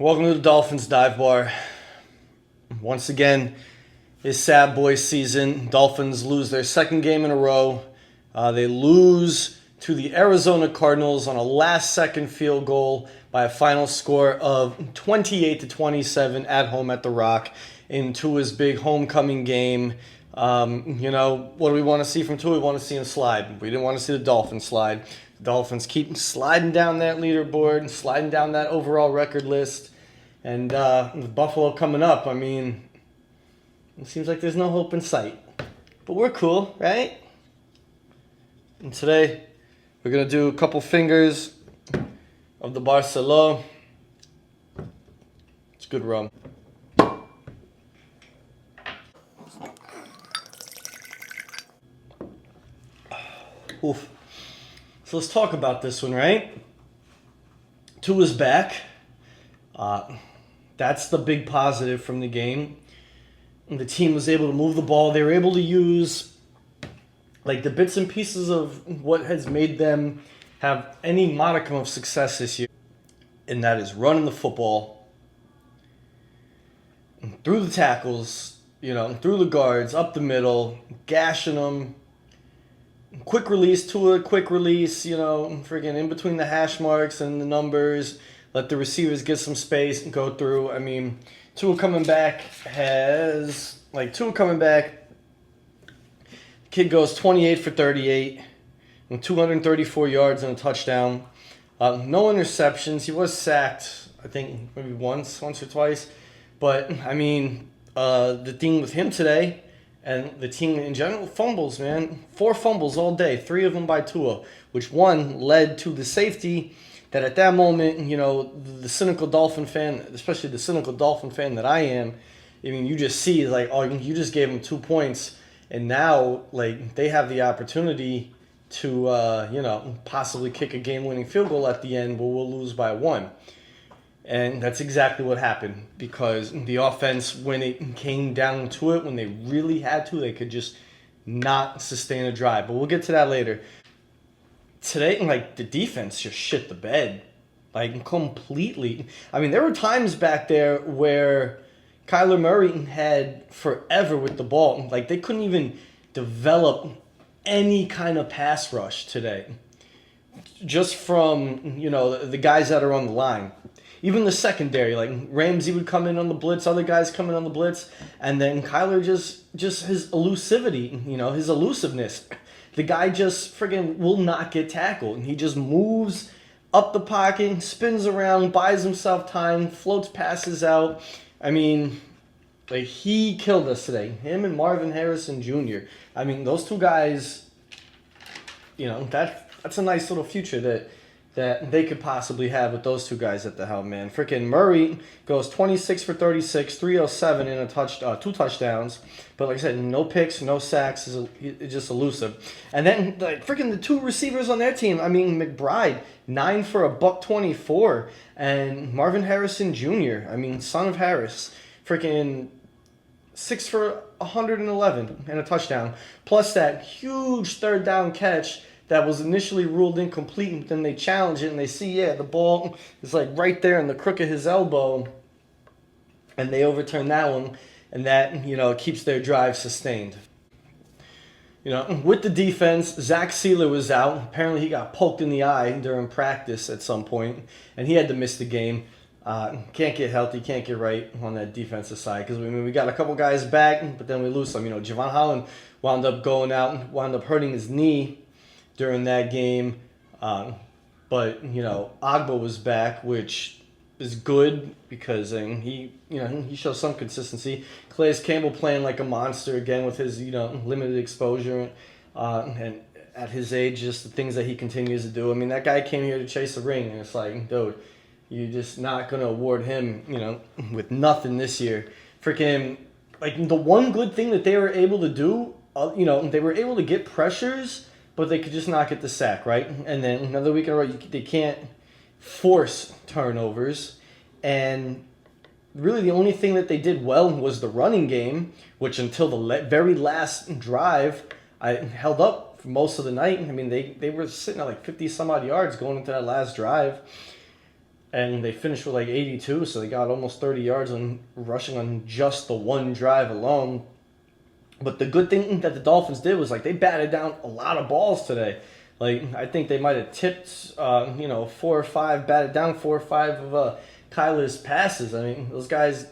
Welcome to the Dolphins Dive Bar. Once again, it's sad boy season. Dolphins lose their second game in a row. They lose to the Arizona Cardinals on a last-second field goal by a final score of 28-27 at home at The Rock in Tua's big homecoming game. What do we want to see from Tua? We want to see him slide. We didn't want to see the Dolphins slide. The Dolphins keep sliding down that leaderboard, sliding down that overall record list. And with Buffalo coming up, I mean, it seems like there's no hope in sight. But we're cool, right? And today, we're going to do a couple fingers of the Barcelo. It's good rum. Oof. So let's talk about this one, right? Tua's back. That's the big positive from the game. The team was able to move the ball. They were able to use like the bits and pieces of what has made them have any modicum of success this year. And that is running the football through the tackles, through the guards, up the middle, gashing them. Quick release to a quick release, freaking in between the hash marks and the numbers. Let the receivers get some space and go through. I mean, Tua coming back. Kid goes 28 for 38 and 234 yards and a touchdown. No interceptions. He was sacked, I think, maybe once or twice. But, I mean, the thing with him today and the team in general, fumbles, man. 4 fumbles all day, 3 of them by Tua, which one led to the safety that at that moment, the cynical Dolphin fan, especially the cynical Dolphin fan that I am, I mean, you just see, like, oh, you just gave them 2 points, and now, like, they have the opportunity to, possibly kick a game-winning field goal at the end, but we'll lose by 1. And that's exactly what happened, because the offense, when it came down to it, when they really had to, they could just not sustain a drive. But we'll get to that later. Today, like, the defense just shit the bed, like, completely. I mean, there were times back there where Kyler Murray had forever with the ball. Like, they couldn't even develop any kind of pass rush today. Just from, the guys that are on the line. Even the secondary, like Ramsey would come in on the blitz, other guys come in on the blitz, and then Kyler just his elusivity, his elusiveness. The guy just friggin' will not get tackled, and he just moves up the pocket, spins around, buys himself time, floats passes out. I mean, like, he killed us today. Him and Marvin Harrison Jr. I mean, those 2 guys, that's a nice little future that they could possibly have with those 2 guys at the helm, man. Freaking Murray goes 26 for 36, 307 in 2 touchdowns. But like I said, no picks, no sacks. It's just elusive. And then like freaking the 2 receivers on their team. I mean, McBride 9 for $124, and Marvin Harrison Jr. I mean, son of Harris, freaking 6 for 111 and a touchdown. Plus that huge 3rd down catch that was initially ruled incomplete, and then they challenge it, and they see, the ball is like right there in the crook of his elbow, and they overturn that one, and that, keeps their drive sustained. With the defense, Zach Sealer was out. Apparently he got poked in the eye during practice at some point, and he had to miss the game. Can't get healthy, can't get right on that defensive side, because we got a couple guys back, but then we lose some. Javon Holland wound up going out, wound up hurting his knee during that game, but Agbo was back, which is good because he shows some consistency. Calais Campbell playing like a monster again with his limited exposure, and at his age, just the things that he continues to do. I mean, that guy came here to chase a ring, and it's like, dude, you're just not gonna award him with nothing this year. Freaking, like, the one good thing that they were able to do, they were able to get pressures, but they could just not get the sack, right? And then another week in a row, they can't force turnovers. And really the only thing that they did well was the running game, which until the very last drive, I held up for most of the night. I mean, they were sitting at like 50-some-odd yards going into that last drive. and they finished with like 82, so they got almost 30 yards on rushing on just the one drive alone. But the good thing that the Dolphins did was like they batted down a lot of balls today. Like I think they might have tipped, 4 or 5, batted down 4 or 5 of Kyler's passes. I mean, those guys,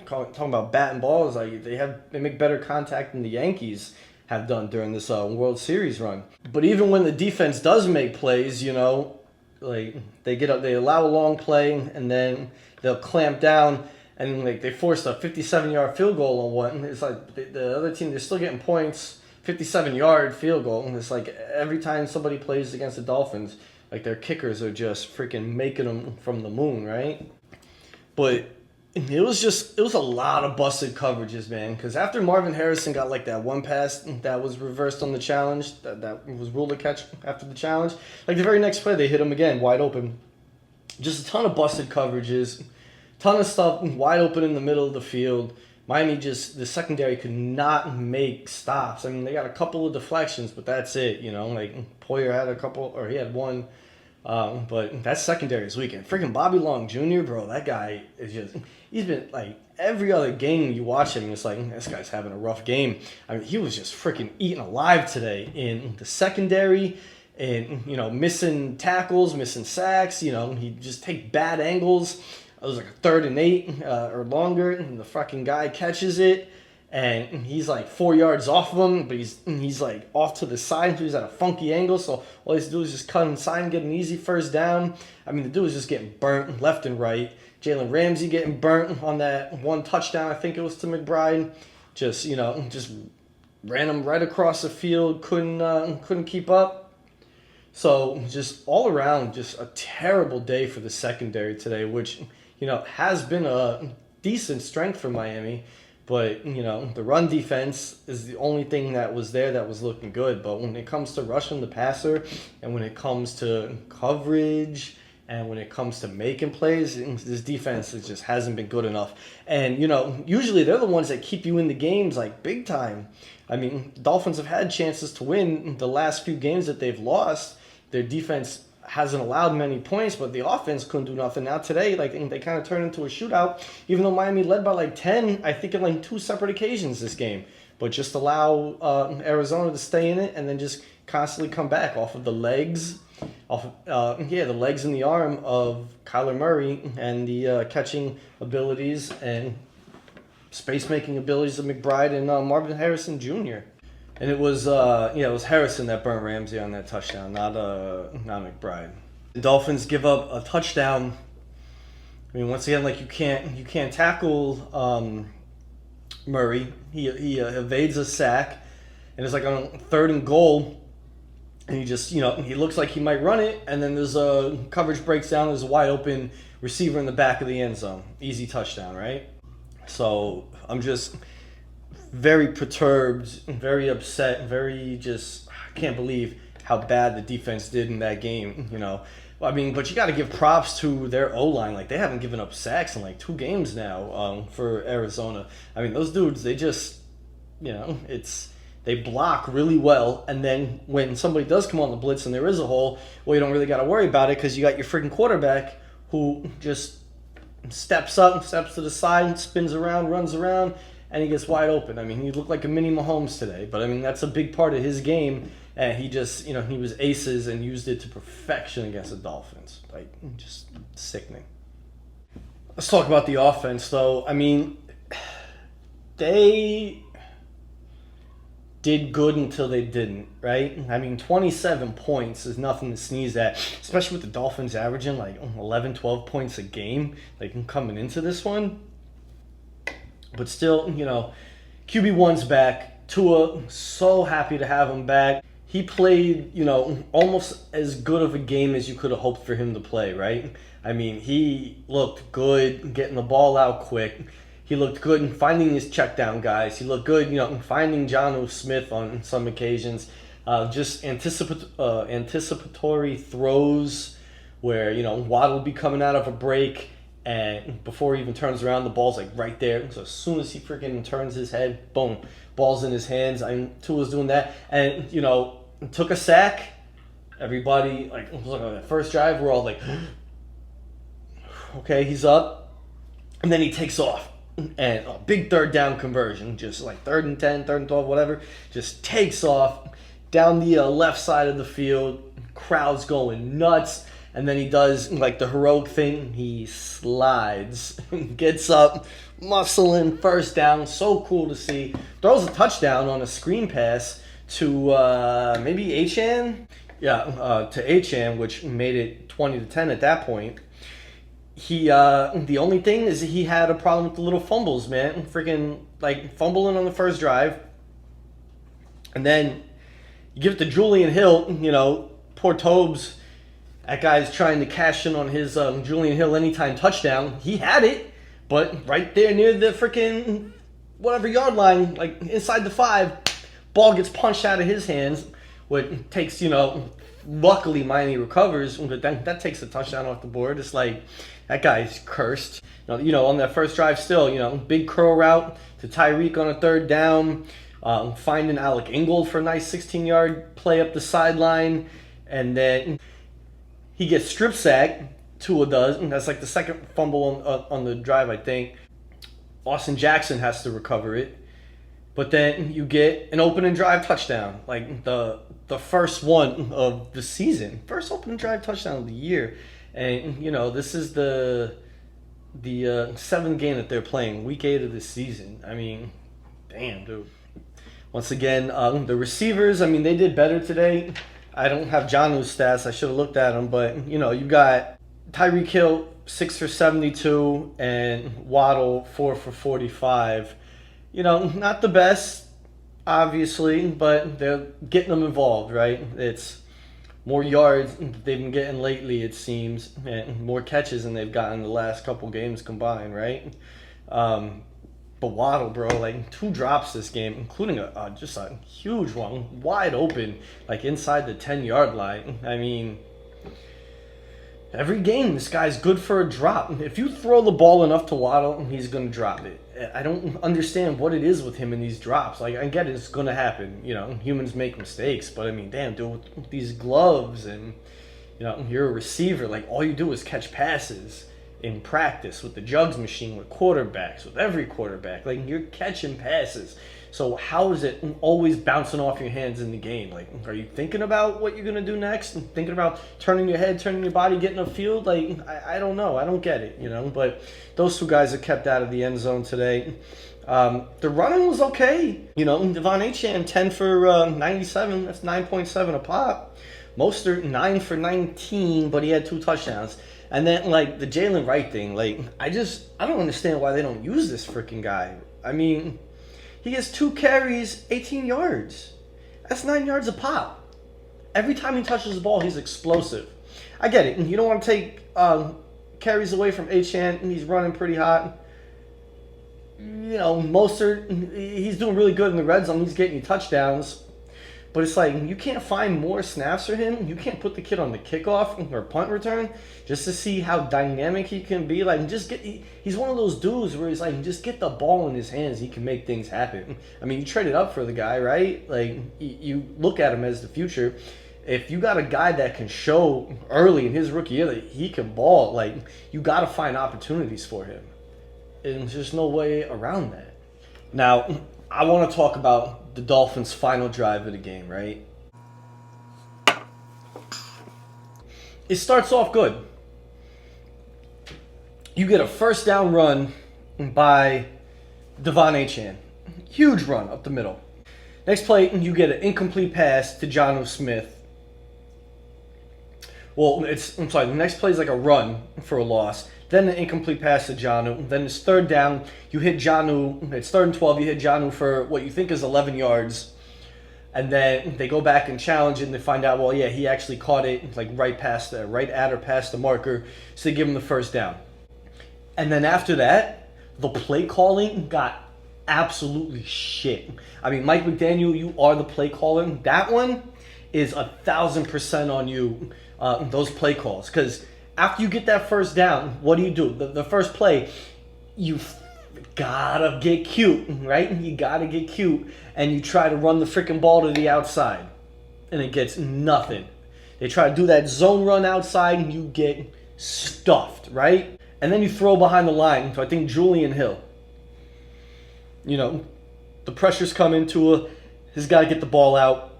talking about batting balls, like they make better contact than the Yankees have done during this World Series run. But even when the defense does make plays, like they allow a long play and then they'll clamp down. And like they forced a 57-yard field goal on one. It's like the other team, they're still getting points. 57-yard field goal. And it's like every time somebody plays against the Dolphins, like their kickers are just freaking making them from the moon, right? But it was a lot of busted coverages, man. Because after Marvin Harrison got like that one pass that was reversed on the challenge, that was ruled a catch after the challenge, like the very next play they hit him again wide open. Just a ton of busted coverages. Ton of stuff wide open in the middle of the field. Miami the secondary could not make stops. I mean, they got a couple of deflections, but that's it, Like Poyer had a couple, or he had one. But that secondary is weak. And freaking Bobby Long Jr., bro, that guy is he's been like, every other game you watch him, it's like, this guy's having a rough game. I mean, he was just freaking eaten alive today in the secondary. And, missing tackles, missing sacks, he just take bad angles. It was like a 3rd and 8 or longer, and the fucking guy catches it, and he's like 4 yards off of him, but he's like off to the side, so he's at a funky angle, so all he's do is just cut inside and get an easy first down. I mean, the dude was just getting burnt left and right. Jalen Ramsey getting burnt on that one touchdown, I think it was to McBride. Just ran him right across the field, couldn't keep up. So just all around, just a terrible day for the secondary today, which has been a decent strength for Miami. But, the run defense is the only thing that was there that was looking good. But when it comes to rushing the passer and when it comes to coverage and when it comes to making plays, this defense just hasn't been good enough. And, usually they're the ones that keep you in the games like big time. I mean, Dolphins have had chances to win the last few games that they've lost. Their defense hasn't allowed many points, but the offense couldn't do nothing. Now today, like they kind of turned into a shootout, even though Miami led by like 10, I think in like 2 separate occasions this game. But just allow Arizona to stay in it and then just constantly come back off of the legs, the legs and the arm of Kyler Murray and the catching abilities and space-making abilities of McBride and Marvin Harrison Jr. And it was Harrison that burnt Ramsey on that touchdown, not McBride. The Dolphins give up a touchdown. I mean, once again, like you can't tackle Murray. He evades a sack, and it's like on 3rd and goal, and he just he looks like he might run it, and then there's a coverage breaks down. There's a wide open receiver in the back of the end zone, easy touchdown, right? So I'm just very perturbed, very upset, I can't believe how bad the defense did in that game, I mean, but you got to give props to their O-line. Like, they haven't given up sacks in like 2 games now for Arizona. I mean, those dudes, they just, they block really well. And then when somebody does come on the blitz and there is a hole, well, you don't really got to worry about it because you got your freaking quarterback who just steps up, steps to the side, spins around, runs around, and he gets wide open. I mean, he looked like a mini Mahomes today. But, I mean, that's a big part of his game. And he just, he was aces and used it to perfection against the Dolphins. Like, just sickening. Let's talk about the offense, though. I mean, they did good until they didn't, right? I mean, 27 points is nothing to sneeze at, especially with the Dolphins averaging like 11, 12 points a game, like coming into this one. But still, QB1's back. Tua, so happy to have him back. He played, almost as good of a game as you could have hoped for him to play, right? I mean, he looked good getting the ball out quick. He looked good in finding his check down guys. He looked good, finding Jonnu Smith on some occasions. Just anticipatory throws where, Waddle will be coming out of a break. And before he even turns around, the ball's like right there. So as soon as he freaking turns his head, boom, ball's in his hands. Tua's doing that. And, took a sack. Everybody, like on that first drive, we're all like, Okay, he's up, and then he takes off. And a big third down conversion, just like 3rd and 10, 3rd and 12, whatever, just takes off down the left side of the field. Crowd's going nuts. And then he does like the heroic thing. He slides, gets up, muscling, first down. So cool to see. Throws a touchdown on a screen pass to maybe Achan? Yeah, to Achan, which made it 20-10 at that point. He the only thing is he had a problem with the little fumbles, man. Freaking like fumbling on the first drive. And then you give it to Julian Hill, poor Tobes. That guy's trying to cash in on his Julian Hill anytime touchdown. He had it, but right there near the freaking whatever yard line, like inside the 5, ball gets punched out of his hands. What takes, luckily Miami recovers, but that takes a touchdown off the board. It's like that guy's cursed. On that first drive still, big curl route to Tyreek on a 3rd down, finding Alec Ingold for a nice 16-yard play up the sideline, and then he gets strip sacked. Tua does, and that's like the second fumble on the drive, I think. Austin Jackson has to recover it. But then you get an opening drive touchdown, like the first one of the season. First opening drive touchdown of the year. And, this is the 7th game that they're playing, week 8 of the season. I mean, damn, dude. Once again, the receivers, they did better today. I don't have Jonnu's stats. I should have looked at them. But, you got Tyreek Hill, 6 for 72, and Waddle, 4 for 45. Not the best, obviously, but they're getting them involved, right? It's more yards they've been getting lately, it seems, and more catches than they've gotten the last couple games combined, right? But Waddle, bro, like 2 drops this game, including just a huge one, wide open, like inside the 10-yard line. Every game, this guy's good for a drop. If you throw the ball enough to Waddle, he's going to drop it. I don't understand what it is with him in these drops. Like, I get it, it's going to happen. Humans make mistakes. But, damn, dude, with these gloves and, you're a receiver. Like, all you do is catch passes in practice with the jugs machine, with quarterbacks, with every quarterback. Like, you're catching passes. So how is it always bouncing off your hands in the game? Like, are you thinking about what you're going to do next? And thinking about turning your head, turning your body, getting upfield? Like, I don't know. I don't get it, But those 2 guys are kept out of the end zone today. The running was okay. Devon Achane, 10 for 97. That's 9.7 a pop. Mostert, 9 for 19, but he had 2 touchdowns. And then, like, the Jalen Wright thing, like, I don't understand why they don't use this freaking guy. He gets 2 carries, 18 yards. That's 9 yards a pop. Every time he touches the ball, he's explosive. I get it. You don't want to take carries away from Achane, and he's running pretty hot. Mostert, he's doing really good in the red zone. He's getting you touchdowns. But it's like, you can't find more snaps for him. You can't put the kid on the kickoff or punt return just to see how dynamic he can be. Like, he's one of those dudes where he's like, just get the ball in his hands. He can make things happen. You traded up for the guy, right? Like, you look at him as the future. If you got a guy that can show early in his rookie year that he can ball, like, you got to find opportunities for him. And there's just no way around that. Now, I want to talk about the Dolphins' final drive of the game, right? It starts off good. You get a first down run by Devon Achane. Huge run up the middle. Next play, you get an incomplete pass to Jonnu Smith. Well, the next play is like a run for a loss. Then an incomplete pass to Jonnu. Then it's 3rd down. You hit Jonnu. It's 3rd and 12. You hit Jonnu for what you think is 11 yards. And then they go back and challenge it, and they find out, well, yeah, he actually caught it like right at or past the marker. So they give him the first down. And then after that, the play calling got absolutely shit. Mike McDaniel, you are the play caller. That one is 1,000% on you, those play calls. Because after you get that first down, what do? The first play, you gotta get cute, right? You gotta get cute, and you try to run the freaking ball to the outside, and it gets nothing. They try to do that zone run outside, and you get stuffed, right? and then you throw behind the line to, I think, Julian Hill. You know, the pressure's coming to his got to get the ball out.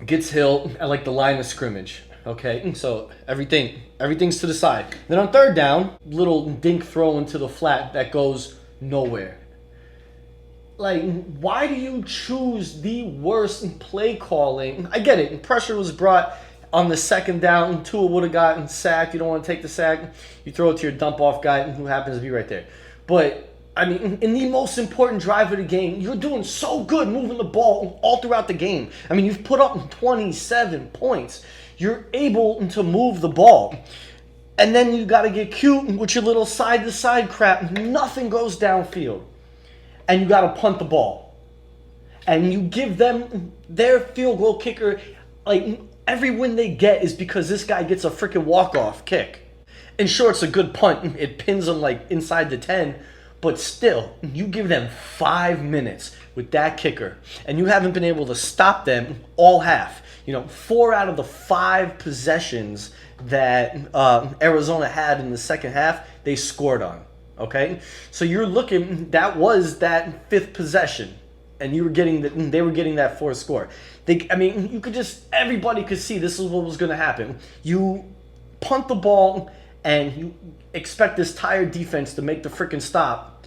Gets Hill at like the line of scrimmage. Okay, so everything's to the side. Then on third down, little dink throw into the flat that goes nowhere. Like, why do you choose the worst play calling? I get it. Pressure was brought on the second down. Tua would have gotten sacked. You don't want to take the sack. You throw it to your dump-off guy who happens to be right there. But, I mean, in the most important drive of the game, you're doing so good moving the ball all throughout the game. I mean, you've put up 27 points. You're able to move the ball. And then you got to get cute with your little side-to-side crap. Nothing goes downfield. And you got to punt the ball. And you give them their field goal kicker, like, every win they get is because this guy gets a freaking walk-off kick. And sure, it's a good punt. It pins them, like, inside the 10. But still, you give them 5 minutes with that kicker. And you haven't been able to stop them all half. You know, 4 out of the 5 possessions that Arizona had in the second half, they scored on. Okay, so you're looking. That was that 5th possession, and you were getting they were getting that 4th score. I mean, you could just everybody could see this is what was going to happen. You punt the ball, and you expect this tired defense to make the freaking stop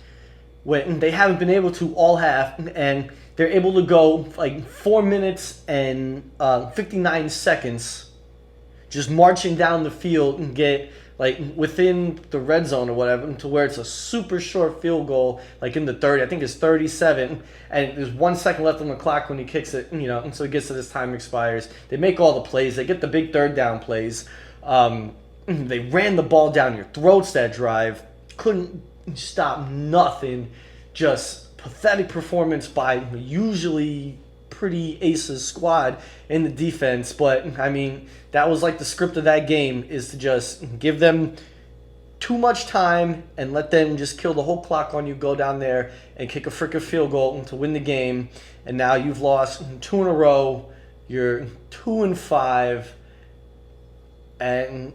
when they haven't been able to all half, and they're able to go like 4 minutes and 59 seconds, just marching down the field and get like within the red zone or whatever, to where it's a super short field goal, like in the 30, I think it's 37, and there's 1 second left on the clock when he kicks it, you know, and so it gets to this time expires. They make all the plays. They get the big third down plays. They ran the ball down your throats that drive. Couldn't stop nothing. Just pathetic performance by usually pretty aces squad in the defense. But I mean, that was like the script of that game, is to just give them too much time and let them just kill the whole clock on you, go down there and kick a freaking field goal to win the game. And now you've lost 2 in a row. You're 2-5, and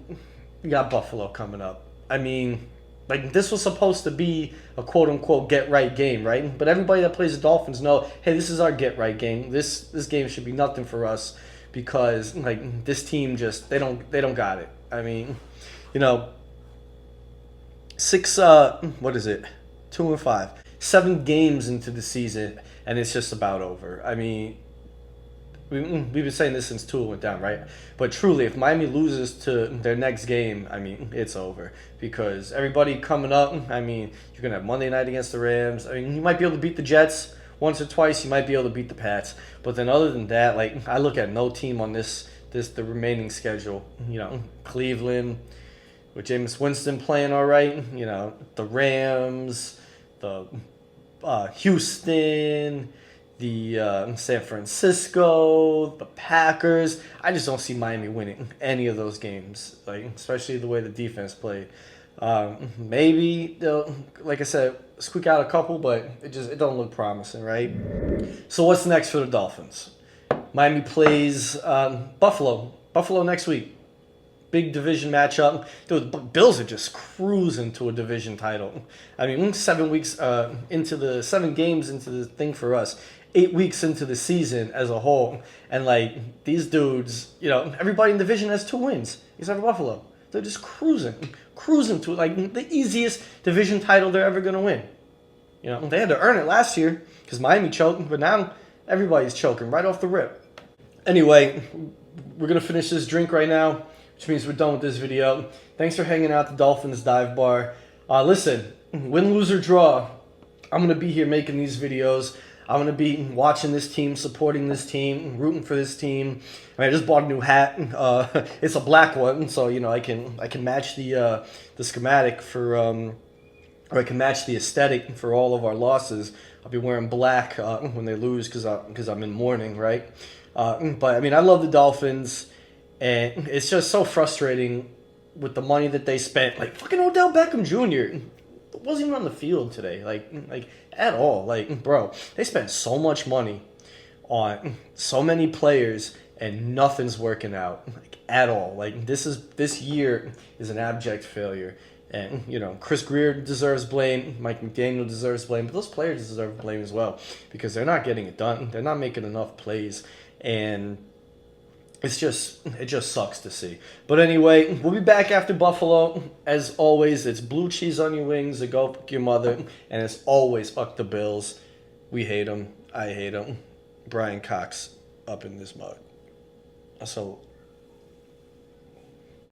you got Buffalo coming up. I mean, like, this was supposed to be a quote-unquote get-right game, right? But everybody that plays the Dolphins know, hey, this is our get-right game. This game should be nothing for us, because, like, this team just, they don't got it. I mean, you know, 2-5, 7 games into the season, and it's just about over. I mean, we've been saying this since Tua went down, right? But truly, if Miami loses to their next game, I mean, it's over. Because everybody coming up, I mean, you're going to have Monday night against the Rams. I mean, you might be able to beat the Jets once or twice. You might be able to beat the Pats. But then other than that, like, I look at no team on the remaining schedule. You know, Cleveland, with Jameis Winston playing all right. You know, the Rams, the Houston, the San Francisco, the Packers. I just don't see Miami winning any of those games, like, especially the way the defense played. Maybe they'll, like I said, squeak out a couple, but it don't look promising, right? So what's next for the Dolphins? Miami plays Buffalo next week. Big division matchup. Dude, the Bills are just cruising to a division title. I mean, 7 games into the thing for us. 8 weeks into the season as a whole, and like, these dudes, you know, everybody in the division has 2 wins except for Buffalo. They're just cruising to like the easiest division title they're ever gonna win. You know, they had to earn it last year because Miami choked, but now everybody's choking right off the rip. Anyway, we're gonna finish this drink right now, which means we're done with this video. Thanks for hanging out at the Dolphins Dive Bar. Listen, win, lose, or draw, I'm gonna be here making these videos. I'm going to be watching this team, supporting this team, rooting for this team. I mean, I just bought a new hat. It's a black one, so, you know, I can match the schematic for, or I can match the aesthetic for all of our losses. I'll be wearing black when they lose because I'm in mourning, right? But, I mean, I love the Dolphins, and it's just so frustrating with the money that they spent. Like, fucking Odell Beckham Jr. wasn't even on the field today, like at all. Like, bro, they spent so much money on so many players, and nothing's working out like at all. Like this year is an abject failure. And, Chris Greer deserves blame. Mike McDaniel deserves blame. But those players deserve blame as well because they're not getting it done. They're not making enough plays. And it just sucks to see. But anyway, we'll be back after Buffalo. As always, it's blue cheese on your wings, a go fuck your mother. And it's always fuck the Bills. We hate them. I hate them. Brian Cox up in this mug. So